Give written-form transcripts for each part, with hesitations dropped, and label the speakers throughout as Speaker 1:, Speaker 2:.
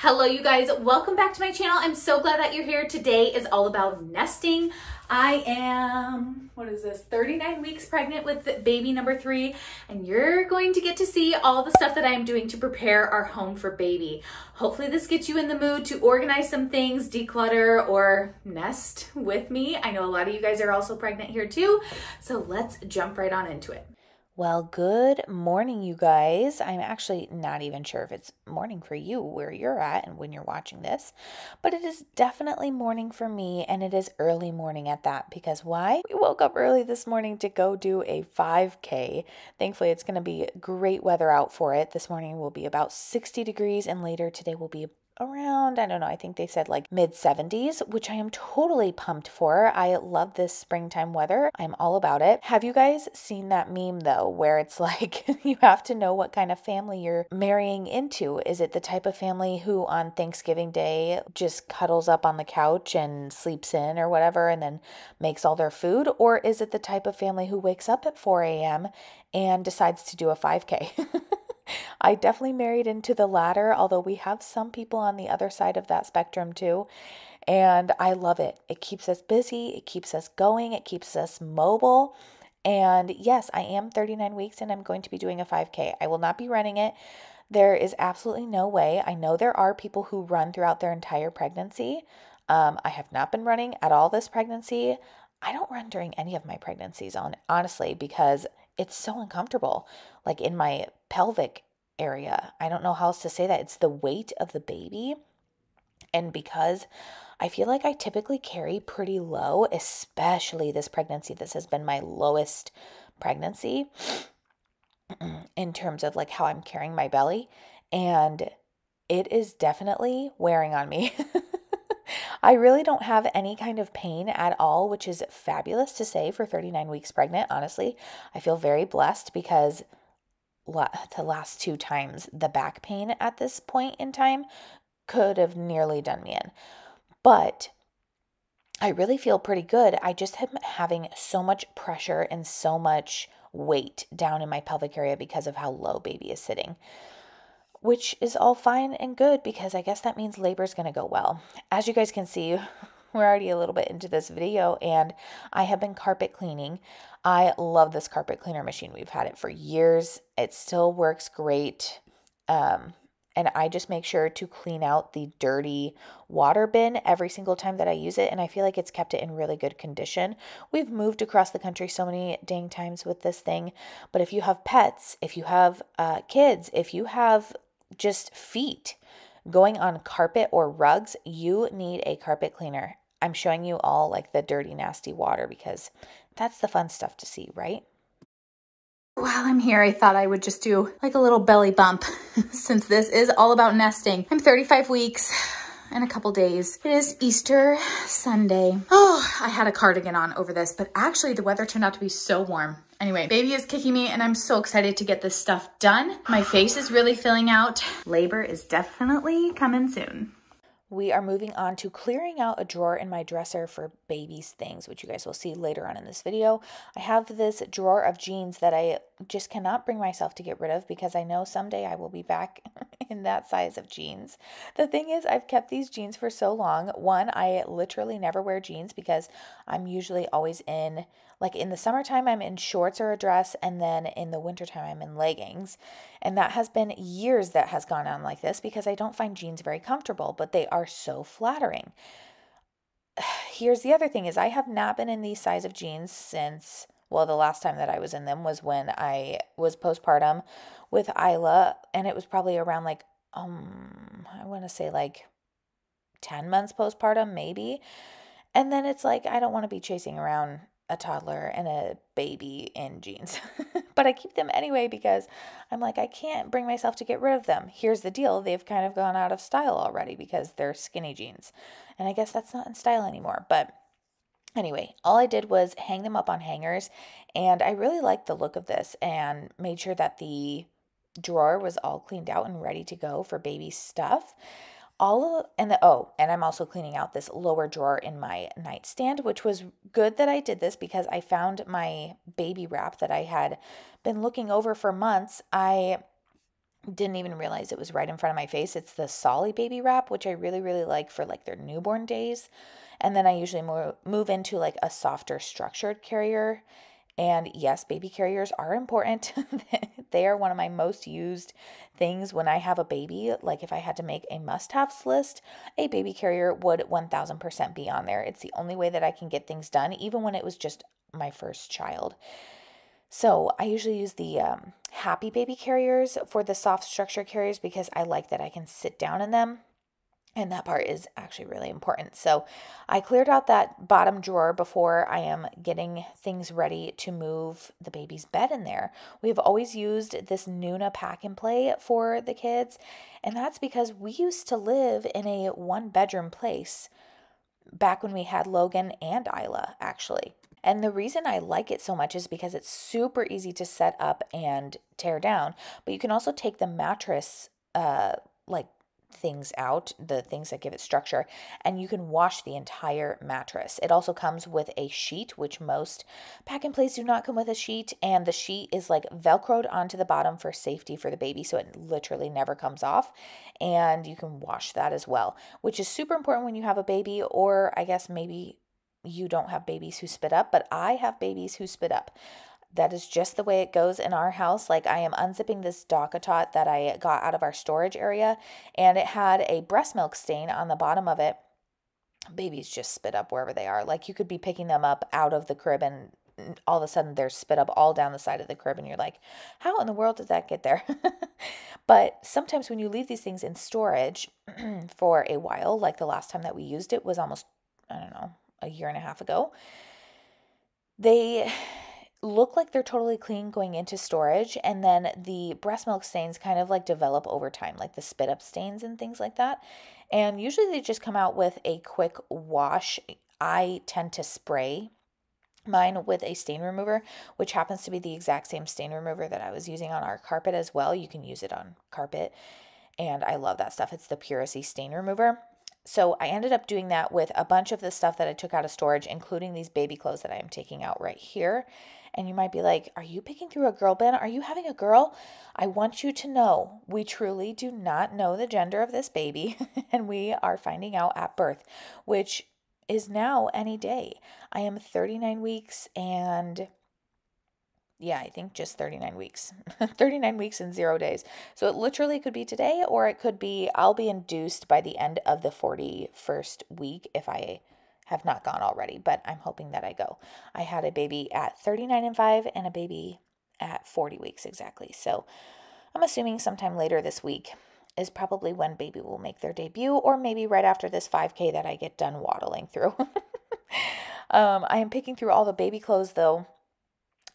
Speaker 1: Hello you guys, welcome back to my channel. I'm so glad that you're here. Today is all about nesting. I am, 39 weeks pregnant with baby number 3, and you're going to get to see all the stuff that I'm doing to prepare our home for baby. Hopefully this gets you in the mood to organize some things, declutter, or nest with me. I know a lot of you guys are also pregnant here too, so let's jump right on into it.
Speaker 2: Well, good morning, you guys. I'm actually not even sure if it's morning for you where you're at and when you're watching this, but it is definitely morning for me, and it is early morning at that because why? We woke up early this morning to go do a 5K. Thankfully, it's going to be great weather out for it. This morning will be about 60 degrees, and later today will be around, I don't know, I think they said like mid 70s, which I am totally pumped for. I love this springtime weather. I'm all about it. Have you guys seen that meme though, where it's like you have to know what kind of family you're marrying into? Is it the type of family who on Thanksgiving Day just cuddles up on the couch and sleeps in or whatever and then makes all their food? Or is it the type of family who wakes up at 4 a.m. and decides to do a 5K? I definitely married into the latter, although we have some people on the other side of that spectrum too. And I love it. It keeps us busy. It keeps us going. It keeps us mobile. And yes, I am 39 weeks and I'm going to be doing a 5K. I will not be running it. There is absolutely no way. I know there are people who run throughout their entire pregnancy. I have not been running at all this pregnancy. I don't run during any of my pregnancies, honestly, because it's so uncomfortable, like in my pelvic area. I don't know how else to say that. It's the weight of the baby. And because I feel like I typically carry pretty low, especially this pregnancy, this has been my lowest pregnancy in terms of like how I'm carrying my belly. And it is definitely wearing on me. I really don't have any kind of pain at all, which is fabulous to say for 39 weeks pregnant. Honestly, I feel very blessed because the last 2 times the back pain at this point in time could have nearly done me in. But I really feel pretty good. I just am having so much pressure and so much weight down in my pelvic area because of how low baby is sitting, which is all fine and good because I guess that means labor is going to go well. As you guys can see, we're already a little bit into this video and I have been carpet cleaning. I love this carpet cleaner machine. We've had it for years. It still works great. And I just make sure to clean out the dirty water bin every single time that I use it. And I feel like it's kept it in really good condition. We've moved across the country so many dang times with this thing. But if you have pets, if you have kids, if you have just feet going on carpet or rugs, you need a carpet cleaner. I'm showing you all like the dirty, nasty water because that's the fun stuff to see, right?
Speaker 1: While I'm here, I thought I would just do like a little belly bump since this is all about nesting. I'm 35 weeks and a couple days. It is Easter Sunday. Oh, I had a cardigan on over this, but actually the weather turned out to be so warm. Anyway, baby is kicking me and I'm so excited to get this stuff done. My face is really filling out. Labor is definitely coming soon.
Speaker 2: We are moving on to clearing out a drawer in my dresser for baby's things, which you guys will see later on in this video. I have this drawer of jeans that I just cannot bring myself to get rid of because I know someday I will be back in that size of jeans. The thing is, I've kept these jeans for so long. One, I literally never wear jeans because I'm usually always in the summertime, I'm in shorts or a dress, and then in the wintertime, I'm in leggings. And that has been years that has gone on like this because I don't find jeans very comfortable, but they are so flattering. Here's the other thing is I have not been in these size of jeans since, well, the last time that I was in them was when I was postpartum with Isla, and it was probably around I want to say 10 months postpartum, maybe. And then it's like, I don't want to be chasing around a toddler and a baby in jeans. But I keep them anyway because I'm like, I can't bring myself to get rid of them. Here's the deal. They've kind of gone out of style already because they're skinny jeans. And I guess that's not in style anymore. But anyway, all I did was hang them up on hangers. And I really liked the look of this and made sure that the drawer was all cleaned out and ready to go for baby stuff. And I'm also cleaning out this lower drawer in my nightstand, which was good that I did this because I found my baby wrap that I had been looking over for months. I Didn't even realize it was right in front of my face. It's the Solly baby wrap, which I really, really like for like their newborn days. And then I usually move into like a softer structured carrier. And yes, baby carriers are important. They are one of my most used things when I have a baby. Like if I had to make a must-haves list, a baby carrier would 1000% be on there. It's the only way that I can get things done, even when it was just my first child. So I usually use the Happy Baby carriers for the soft structure carriers because I like that I can sit down in them. And that part is actually really important. So I cleared out that bottom drawer before I am getting things ready to move the baby's bed in there. We've always used this Nuna pack and play for the kids. And that's because we used to live in a 1-bedroom place back when we had Logan and Isla, actually. And the reason I like it so much is because it's super easy to set up and tear down, but you can also take the mattress, like things out, the things that give it structure, and you can wash the entire mattress. It also comes with a sheet, which most pack and plays do not come with a sheet, and the sheet is like velcroed onto the bottom for safety for the baby, so it literally never comes off, and you can wash that as well, which is super important when you have a baby, or I guess maybe you don't have babies who spit up, but I have babies who spit up. That is just the way it goes in our house. Like I am unzipping this DockATot that I got out of our storage area, and it had a breast milk stain on the bottom of it. Babies just spit up wherever they are. Like you could be picking them up out of the crib and all of a sudden there's spit up all down the side of the crib and you're like, how in the world did that get there? But sometimes when you leave these things in storage for a while, like the last time that we used it was almost, I don't know, a year and a half ago, they look like they're totally clean going into storage, and then the breast milk stains kind of like develop over time, like the spit up stains and things like that. And usually they just come out with a quick wash. I tend to spray mine with a stain remover, which happens to be the exact same stain remover that I was using on our carpet as well. You can use it on carpet, and I love that stuff. It's the Puracy stain remover. So I ended up doing that with a bunch of the stuff that I took out of storage, including these baby clothes that I am taking out right here. And you might be like, are you picking through a girl bin? Are you having a girl? I want you to know we truly do not know the gender of this baby, and we are finding out at birth, which is now any day. I am 39 weeks and yeah, I think just 39 weeks. 39 weeks and 0 days. So it literally could be today, or it could be I'll be induced by the end of the 41st week if I have not gone already, but I'm hoping that I go. I had a baby at 39 and 5 and a baby at 40 weeks exactly. So I'm assuming sometime later this week is probably when baby will make their debut, or maybe right after this 5K that I get done waddling through. I am picking through all the baby clothes though.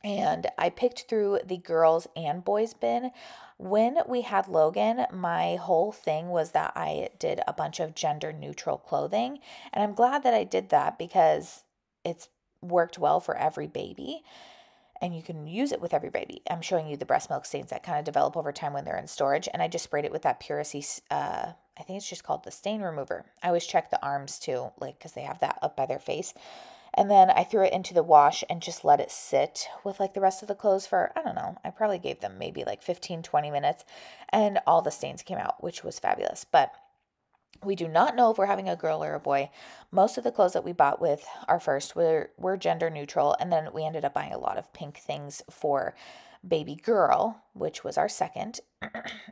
Speaker 2: And I picked through the girls and boys bin. When we had Logan, my whole thing was that I did a bunch of gender neutral clothing. And I'm glad that I did that because it's worked well for every baby. And you can use it with every baby. I'm showing you the breast milk stains that kind of develop over time when they're in storage. And I just sprayed it with that Puracy, I think it's just called the stain remover. I always check the arms too, like because they have that up by their face. And then I threw it into the wash and just let it sit with like the rest of the clothes for, I don't know, I probably gave them maybe like 15, 20 minutes, and all the stains came out, which was fabulous. But we do not know if we're having a girl or a boy. Most of the clothes that we bought with our first were gender neutral, and then we ended up buying a lot of pink things for baby girl, which was our second.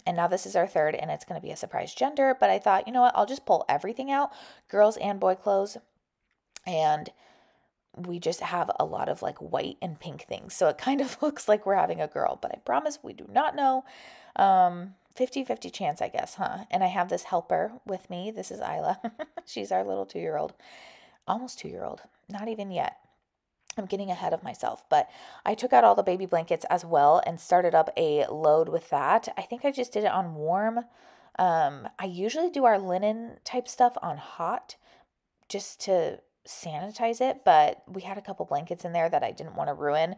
Speaker 2: And now this is our third, and it's going to be a surprise gender. But I thought, you know what, I'll just pull everything out, girls and boy clothes, and we just have a lot of like white and pink things. So it kind of looks like we're having a girl, but I promise we do not know. 50-50 chance, I guess, huh? And I have this helper with me. This is Isla. She's our little 2-year-old, almost 2-year-old, not even yet. I'm getting ahead of myself, but I took out all the baby blankets as well and started up a load with that. I think I just did it on warm. I usually do our linen type stuff on hot just to sanitize it, but we had a couple blankets in there that I didn't want to ruin.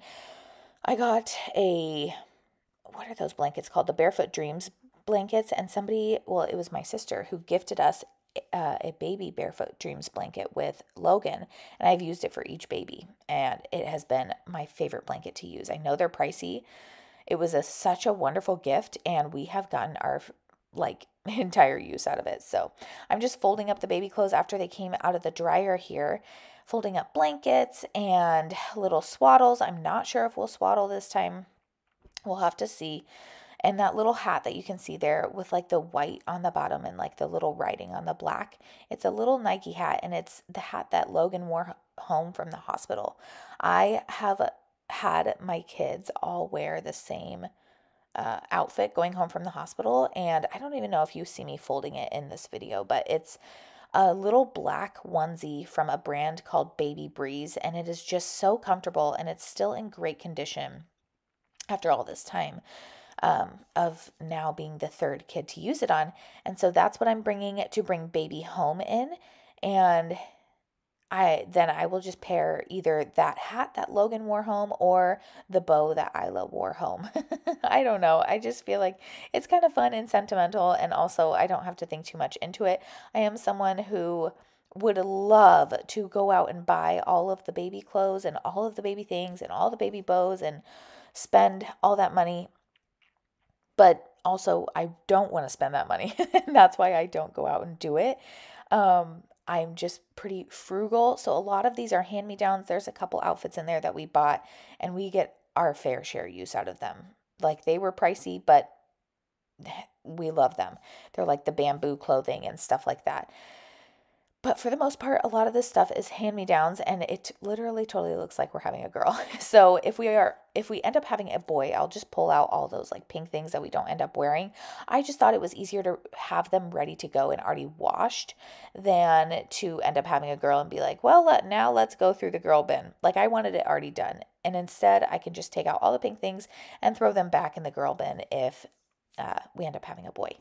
Speaker 2: I got what are those blankets called? The Barefoot Dreams blankets, and somebody, well, it was my sister who gifted us a baby Barefoot Dreams blanket with Logan, and I've used it for each baby, and it has been my favorite blanket to use. I know they're pricey, it was such a wonderful gift, and we have gotten our like entire use out of it. So I'm just folding up the baby clothes after they came out of the dryer here, folding up blankets and little swaddles. I'm not sure if we'll swaddle this time. We'll have to see. And that little hat that you can see there with like the white on the bottom and like the little writing on the black, it's a little Nike hat, and it's the hat that Logan wore home from the hospital. I have had my kids all wear the same outfit going home from the hospital, and I don't even know if you see me folding it in this video, but it's a little black onesie from a brand called Baby Breeze, and it is just so comfortable, and it's still in great condition after all this time of now being the third kid to use it on. And so that's what I'm bringing to bring baby home in. And I will just pair either that hat that Logan wore home or the bow that Isla wore home. I don't know. I just feel like it's kind of fun and sentimental. And also I don't have to think too much into it. I am someone who would love to go out and buy all of the baby clothes and all of the baby things and all the baby bows and spend all that money. But also, I don't want to spend that money. That's why I don't go out and do it. I'm just pretty frugal. So a lot of these are hand-me-downs. There's a couple outfits in there that we bought, and we get our fair share use out of them. Like, they were pricey, but we love them. They're like the bamboo clothing and stuff like that. But for the most part, a lot of this stuff is hand-me-downs, and it literally totally looks like we're having a girl. So if we end up having a boy, I'll just pull out all those like pink things that we don't end up wearing. I just thought it was easier to have them ready to go and already washed than to end up having a girl and be like, well, now let's go through the girl bin. Like, I wanted it already done. And instead, I can just take out all the pink things and throw them back in the girl bin if we end up having a boy.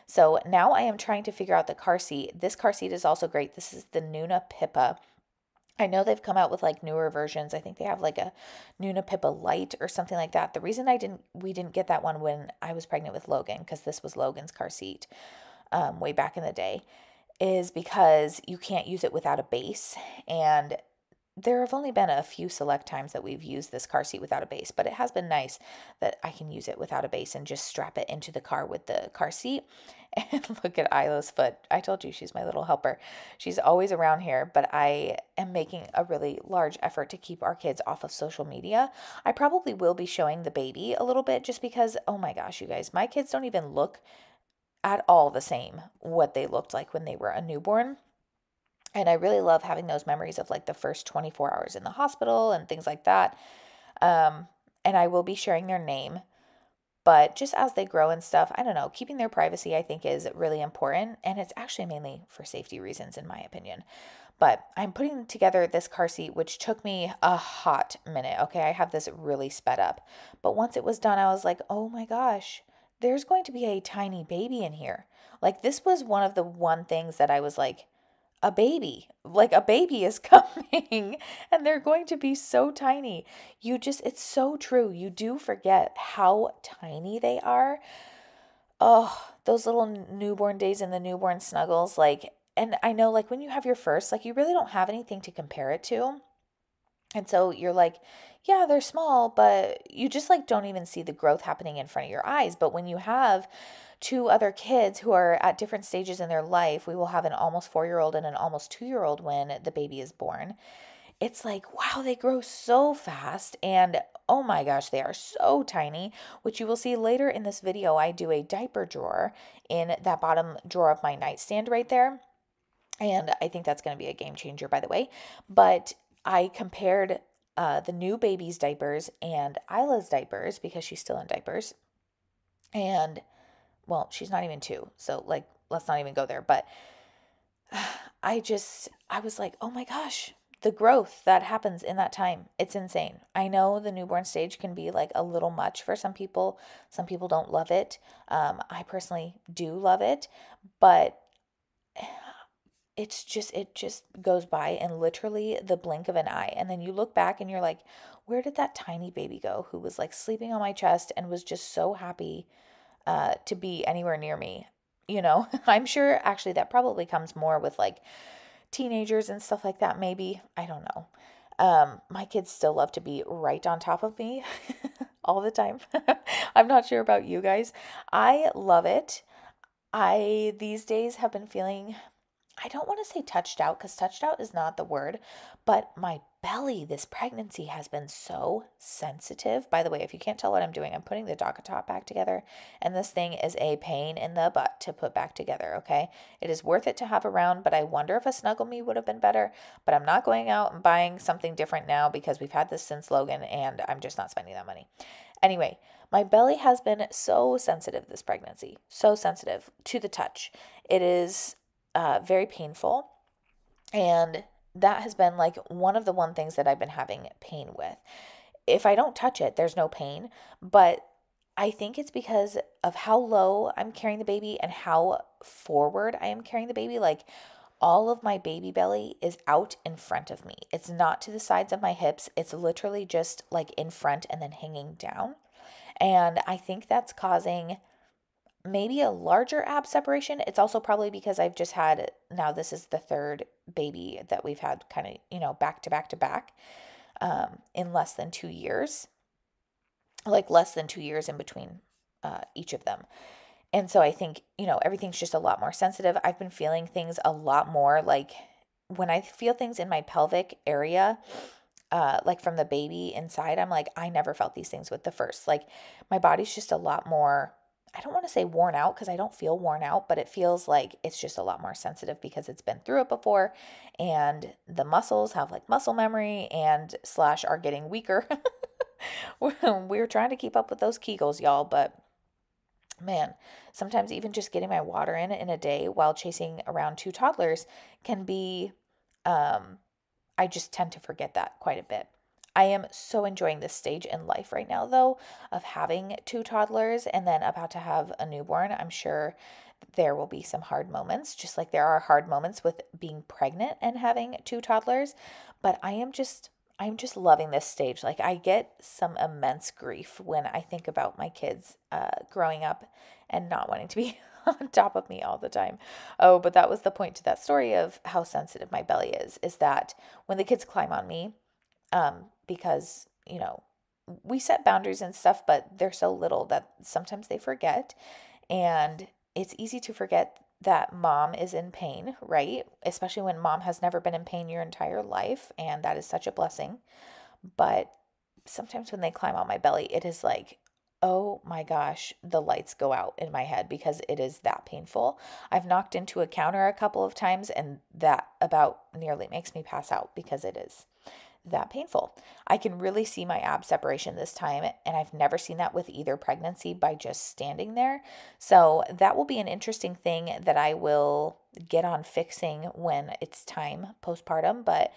Speaker 2: So now I am trying to figure out the car seat. This car seat is also great. This is the Nuna Pippa. I know they've come out with like newer versions. I think they have like a Nuna Pippa Light or something like that. The reason we didn't get that one when I was pregnant with Logan, because this was Logan's car seat way back in the day, is because you can't use it without a base. And there have only been a few select times that we've used this car seat without a base, but it has been nice that I can use it without a base and just strap it into the car with the car seat. And look at Isla's foot. I told you she's my little helper. She's always around here, but I am making a really large effort to keep our kids off of social media. I probably will be showing the baby a little bit just because, oh my gosh, you guys, my kids don't even look at all the same what they looked like when they were a newborn. And I really love having those memories of like the first 24 hours in the hospital and things like that. And I will be sharing their name. But just as they grow and stuff, I don't know, keeping their privacy I think is really important. And it's actually mainly for safety reasons in my opinion. But I'm putting together this car seat, which took me a hot minute. Okay, I have this really sped up. But once it was done, I was like, oh my gosh, there's going to be a tiny baby in here. Like, this was one of the things that I was like, a baby is coming and they're going to be so tiny. It's so true. You do forget how tiny they are. Oh, those little newborn days and the newborn snuggles. And I know when you have your first, you really don't have anything to compare it to. And so you're like, yeah, they're small, but you just don't even see the growth happening in front of your eyes. But when you have two other kids who are at different stages in their life, we will have an almost 4-year-old and an almost 2-year-old when the baby is born. It's like, wow, they grow so fast. And oh my gosh, they are so tiny, which you will see later in this video. I do a diaper drawer in that bottom drawer of my nightstand right there. And I think that's going to be a game changer, by the way. But I compared the new baby's diapers and Isla's diapers because she's still in diapers. And, well, she's not even 2. So, let's not even go there. But I was like, oh my gosh, the growth that happens in that time. It's insane. I know the newborn stage can be a little much for some people. Some people don't love it. I personally do love it. But it just goes by in literally the blink of an eye. And then you look back and you're like, where did that tiny baby go who was sleeping on my chest and was just so happy to be anywhere near me? I'm sure actually that probably comes more with teenagers and stuff like that. Maybe, I don't know. My kids still love to be right on top of me. all the time. I'm not sure about you guys. I love it. I these days have been feeling, I don't want to say touched out because touched out is not the word, but my belly this pregnancy has been so sensitive. By the way, if you can't tell what I'm doing, I'm putting the docket top back together, and this thing is a pain in the butt to put back together, okay? It is worth it to have around, but I wonder if a Snuggle Me would have been better, but I'm not going out and buying something different now because we've had this since Logan, and I'm just not spending that money. Anyway, my belly has been so sensitive this pregnancy, so sensitive to the touch. It is very painful, and that has been like one of the things that I've been having pain with. If I don't touch it, there's no pain, but I think it's because of how low I'm carrying the baby and how forward I am carrying the baby. Like all of my baby belly is out in front of me. It's not to the sides of my hips. It's literally just like in front and then hanging down. And I think that's causing maybe a larger ab separation. It's also probably because I've just had, now this is the third baby that we've had kind of, back to back to back in less than 2 years, like less than 2 years in between each of them. And so I think, everything's just a lot more sensitive. I've been feeling things a lot more, like when I feel things in my pelvic area, like from the baby inside, I'm like, I never felt these things with the first. Like my body's just a lot more, I don't want to say worn out because I don't feel worn out, but it feels like it's just a lot more sensitive because it's been through it before, and the muscles have like muscle memory and / are getting weaker. We're trying to keep up with those Kegels, y'all, but man, sometimes even just getting my water in a day while chasing around 2 toddlers can be, I just tend to forget that quite a bit. I am so enjoying this stage in life right now, though, of having 2 toddlers and then about to have a newborn. I'm sure there will be some hard moments, just like there are hard moments with being pregnant and having 2 toddlers. But I'm just loving this stage. Like I get some immense grief when I think about my kids growing up and not wanting to be on top of me all the time. Oh, but that was the point to that story of how sensitive my belly is that when the kids climb on me, because, we set boundaries and stuff, but they're so little that sometimes they forget. And it's easy to forget that mom is in pain, right? Especially when mom has never been in pain your entire life. And that is such a blessing. But sometimes when they climb on my belly, it is like, oh my gosh, the lights go out in my head because it is that painful. I've knocked into a counter a couple of times, and that about nearly makes me pass out because it is that painful. I can really see my ab separation this time, and I've never seen that with either pregnancy by just standing there. So that will be an interesting thing that I will get on fixing when it's time postpartum, but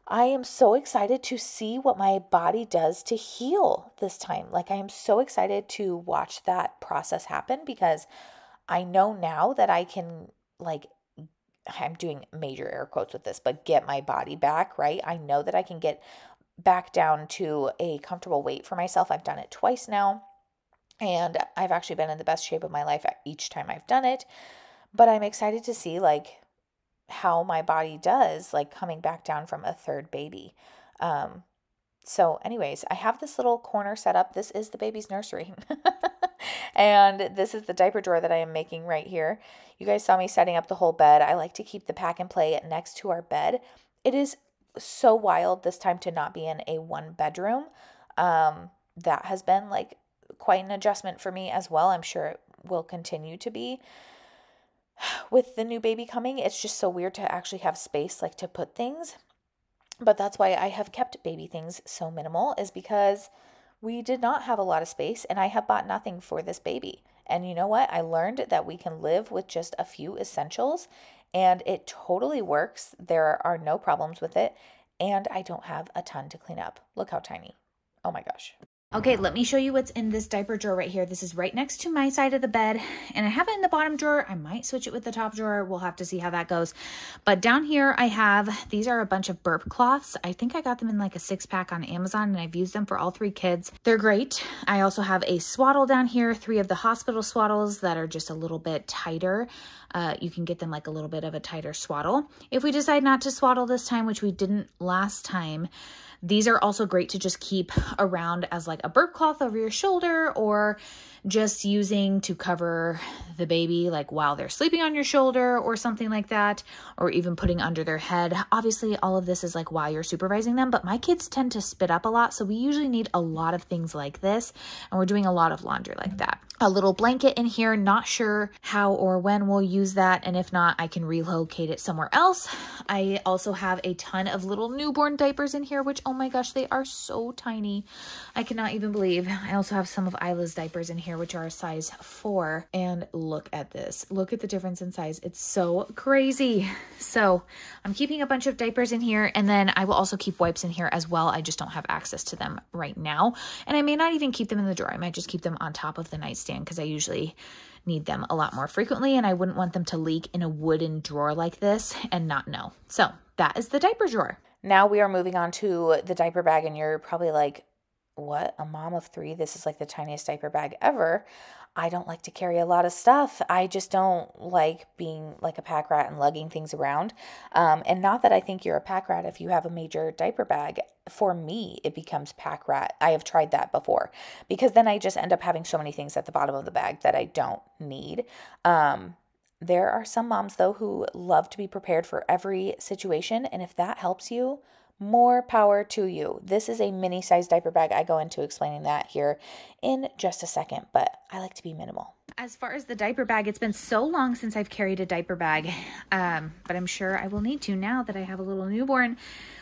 Speaker 2: I am so excited to see what my body does to heal this time. Like I am so excited to watch that process happen because I know now that I can, like, I'm doing major air quotes with this, but get my body back, right? I know that I can get back down to a comfortable weight for myself. I've done it twice now, and I've actually been in the best shape of my life each time I've done it. But I'm excited to see like how my body does, like coming back down from a third baby. So anyways, I have this little corner set up. This is the baby's nursery. And this is the diaper drawer that I am making right here. You guys saw me setting up the whole bed. I like to keep the pack and play next to our bed. It is so wild this time to not be in a 1-bedroom. That has been like quite an adjustment for me as well. I'm sure it will continue to be with the new baby coming. It's just so weird to actually have space like to put things. But that's why I have kept baby things so minimal, is because we did not have a lot of space, and I have bought nothing for this baby. And you know what? I learned that we can live with just a few essentials, and it totally works. There are no problems with it, and I don't have a ton to clean up. Look how tiny. Oh my gosh.
Speaker 1: Okay, let me show you what's in this diaper drawer right here. This is right next to my side of the bed, and I have it in the bottom drawer. I might switch it with the top drawer. We'll have to see how that goes. But down here I have, these are a bunch of burp cloths. I think I got them in like a 6-pack on Amazon, and I've used them for all 3 kids. They're great. I also have a swaddle down here, 3 of the hospital swaddles that are just a little bit tighter. You can get them like a little bit of a tighter swaddle. If we decide not to swaddle this time, which we didn't last time, these are also great to just keep around as like
Speaker 2: like a burp cloth over your shoulder, or just using to cover the baby like while they're sleeping on your shoulder or something like that, or even putting under their head. Obviously, all of this is like while you're supervising them, but my kids tend to spit up a lot, so we usually need a lot of things like this, and we're doing a lot of laundry like that. A little blanket in here, not sure how or when we'll use that, and if not, I can relocate it somewhere else. I also have a ton of little newborn diapers in here, which, oh my gosh, they are so tiny. I cannot even believe. I also have some of Isla's diapers in here, which are a size 4, and look at this. Look at the difference in size. It's so crazy. So I'm keeping a bunch of diapers in here, and then I will also keep wipes in here as well. I just don't have access to them right now, and I may not even keep them in the drawer. I might just keep them on top of the nightstand, because I usually need them a lot more frequently, and I wouldn't want them to leak in a wooden drawer like this and not know. So that is the diaper drawer. Now we are moving on to the diaper bag, and you're probably like, what? A mom of 3? This is like the tiniest diaper bag ever. I don't like to carry a lot of stuff. I just don't like being like a pack rat and lugging things around. And not that I think you're a pack rat if you have a major diaper bag. For me, it becomes pack rat. I have tried that before, because then I just end up having so many things at the bottom of the bag that I don't need. There are some moms, though, who love to be prepared for every situation. And if that helps you, more power to you. This is a mini size diaper bag. I go into explaining that here in just a second, but I like to be minimal. As far as the diaper bag, it's been so long since I've carried a diaper bag, but I'm sure I will need to now that I have a little newborn,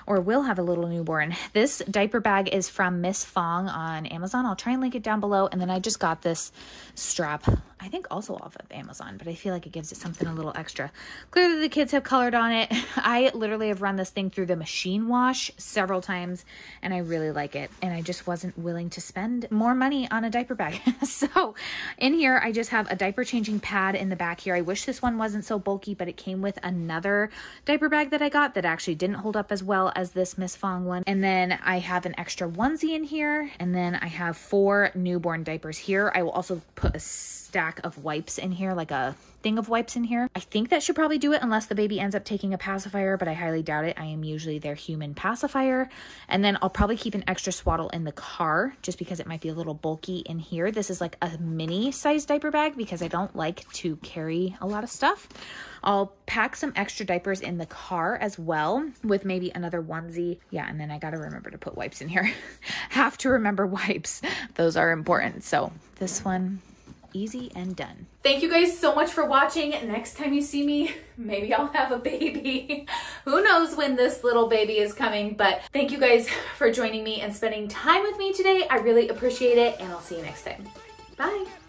Speaker 2: or will have a little newborn. This diaper bag is from Miss Fong on Amazon. I'll try and link it down below. And then I just got this strap, I think also off of Amazon, but I feel like it gives it something a little extra. Clearly the kids have colored on it. I literally have run this thing through the machine wash several times, and I really like it. And I just wasn't willing to spend more money on a diaper bag. So in here, I just have a diaper changing pad in the back here. I wish this one wasn't so bulky, but it came with another diaper bag that I got that actually didn't hold up as well as this Miss Fong one. And then I have an extra onesie in here, and then I have 4 newborn diapers here. I will also put a stack of wipes in here, like a thing of wipes in here. I think that should probably do it, unless the baby ends up taking a pacifier, but I highly doubt it. I am usually their human pacifier. And then I'll probably keep an extra swaddle in the car, just because it might be a little bulky in here. This is like a mini size diaper bag because I don't like to carry a lot of stuff. I'll pack some extra diapers in the car as well, with maybe another onesie. Yeah, and then I gotta remember to put wipes in here. Have to remember wipes. Those are important. So this one, easy and done.
Speaker 1: Thank you guys so much for watching. Next time you see me, maybe I'll have a baby. Who knows when this little baby is coming, but thank you guys for joining me and spending time with me today. I really appreciate it, and I'll see you next time. Bye.